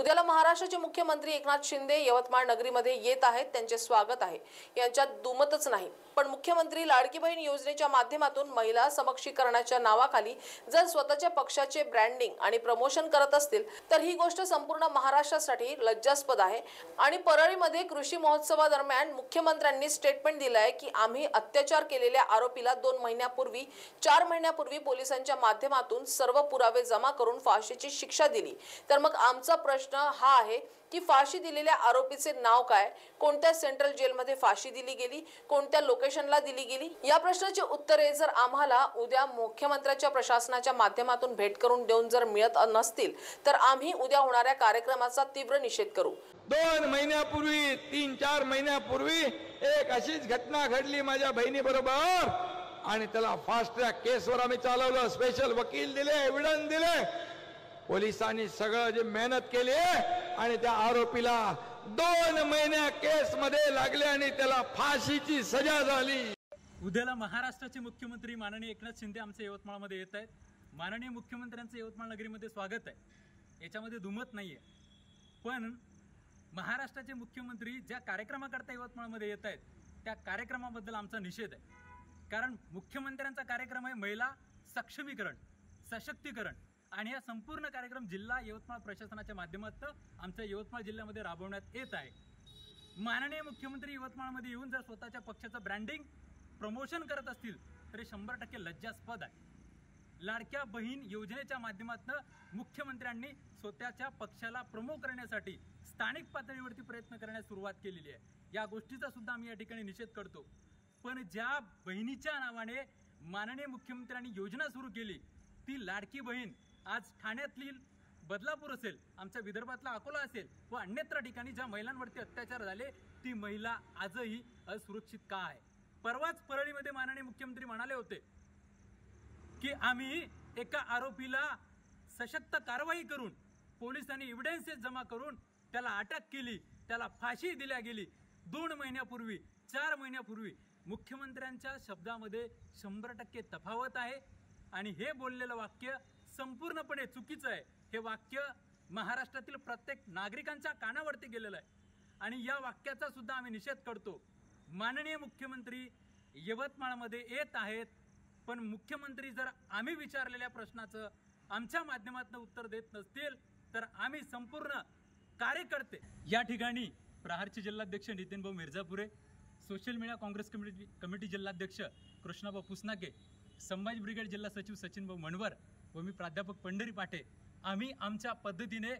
उद्याला महाराष्ट्राचे मुख्यमंत्री एकनाथ शिंदे यवतमाळ नगरीमध्ये येत आहेत। त्यांचे स्वागत आहे, यांच्यात दुमतच नाही। पण मुख्यमंत्री लाडकी बहीण योजनेच्या माध्यमातून महिला सक्षमीकरणाच्या नावाखाली जर स्वतःच्या पक्षाचे ब्रँडिंग आणि प्रमोशन करत असतील तर ही गोष्ट संपूर्ण महाराष्ट्रासाठी लज्जास्पद आहे। आणि परळीमध्ये कृषी महोत्सवादरम्यान मुख्यमंत्र्यांनी स्टेटमेंट दिलं आहे की आम्ही अत्याचार केलेल्या आरोपीला 4 महिन्यापूर्वी पोलिसांच्या माध्यमातून सर्व पुरावे जमा करून फाशीची शिक्षा दिली। तर मग आमचा प्रश्न हा आहे की फाशी दिलेल्या आरोपीचे नाव काय, कोणत्या सेंट्रल जेलमध्ये फाशी दिली गेली, कोणत्या लोकेशनला दिली गेली, या प्रश्नाची उत्तरे जर आम्हाला उद्या मुख्यमंत्र्यांच्या प्रशासनाच्या माध्यमातून भेट करून देऊन जर मिळत नसतील तर आम्ही उद्या होणाऱ्या कार्यक्रमाचा तीव्र निषेध करू। 2 महिन्यापूर्वी 3-4 महिन्यापूर्वी एक अशीच घटना घडली माझ्या बहिणीबरोबर आणि त्याला फास्ट ट्रॅक केसवर आम्ही चालवलं, स्पेशल वकील दिले, एव्हिडन्स दिले, पोलिसांनी सगळं जे मेहनत केली आणि त्या आरोपीला 2 महिन्या केस मध्ये लागले आणि त्याला फाशीची सजा झाली। उद्याला महाराष्ट्राचे मुख्यमंत्री माननीय एकनाथ शिंदे आमच्या यवतमाळमध्ये येत आहेत। माननीय मुख्यमंत्र्यांचं यवतमाळ नगरीमध्ये स्वागत आहे, याच्यामध्ये दुमत नाहीये। पण महाराष्ट्राचे मुख्यमंत्री ज्या कार्यक्रमाकरता यवतमाळमध्ये येत आहेत त्या कार्यक्रमाबद्दल आमचा निषेध आहे। कारण मुख्यमंत्र्यांचा कार्यक्रम आहे महिला सक्षमीकरण, सशक्तीकरण, आणि हा संपूर्ण कार्यक्रम जिल्हा यवतमाळ प्रशासनाच्या माध्यमातून आमच्या यवतमाळ जिल्ह्यामध्ये राबवण्यात येत आहे। माननीय मुख्यमंत्री यवतमाळमध्ये येऊन जर स्वतःच्या पक्षाचं ब्रँडिंग प्रमोशन करत असतील तर हे 100% लज्जास्पद आहे। लाडक्या बहीण योजनेच्या माध्यमातून मुख्यमंत्र्यांनी स्वतःच्या पक्षाला प्रमोट करण्यासाठी स्थानिक पातळीवरती प्रयत्न करण्यास सुरुवात केलेली आहे। या गोष्टीचा सुद्धा आम्ही या ठिकाणी निषेध करतो। पण ज्या बहिणीच्या नावाने माननीय मुख्यमंत्र्यांनी योजना सुरू केली ती लाडकी बहीण आज ठाण्यातील बदलापूर असेल, आमच्या विदर्भातला अकोला असेल व अन्यत्र ठिकाणी ज्या महिलांवरती अत्याचार झाले ती महिला आजही असुरक्षित का आहे। परवाच परळीमध्ये माननीय मुख्यमंत्री म्हणाले होते की आम्ही एका आरोपीला सशक्त कारवाई करून पोलिसांनी एव्हिडन्सेस जमा करून त्याला अटक केली, त्याला फाशी दिल्या गेली 2 महिन्यापूर्वी, 4 महिन्यापूर्वी। मुख्यमंत्र्यांच्या शब्दामध्ये 100% तफावत आहे आणि हे बोललेलं वाक्य संपूर्णपणे चुकीचं आहे। हे वाक्य महाराष्ट्रातील प्रत्येक नागरिकांच्या कानावरती गेलेलं आहे आणि या वाक्याचा सुद्धा आम्ही निषेध करतो। माननीय मुख्यमंत्री यवतमाळमध्ये येत आहेत, पण मुख्यमंत्री जर आम्ही विचारलेल्या प्रश्नाचं आमच्या माध्यमातून उत्तर देत नसतील तर आम्ही संपूर्ण कार्यकर्ते या ठिकाणी प्रहारचे जिल्हाध्यक्ष नितीनभाऊ मिर्झापुरे, सोशल मीडिया काँग्रेस कमिटी जिल्हाध्यक्ष कृष्णाभाऊ पुसनाके, संभाजी ब्रिगेड जिल्हा सचिव सचिनभाऊ मनवर व मी प्राध्यापक पंढरी पाटे, आम्ही आमच्या पद्धतीने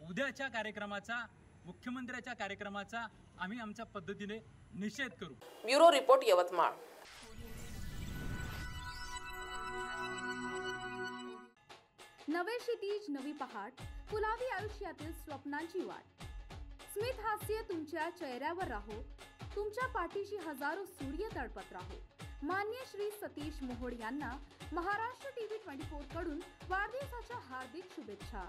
उद्याच्या कार्यक्रमाचा, मुख्यमंत्र्यांच्या कार्यक्रमाचा आम्ही आमच्या पद्धतीने निषेध करू। Bureau report, Yavatmal. नवे क्षितिज, नवी पहाट, फुलावी आयुष्यातील स्वप्नांची वाट। स्मित हास्य तुमच्या चेहऱ्यावर राहो, तुमच्या पाठीशी हजारो सूर्य तळपत राहो। मान्य श्री सतीश मोहोड यांना महाराष्ट्र टीव्ही 24 कडून वाढदिवसाच्या हार्दिक शुभेच्छा।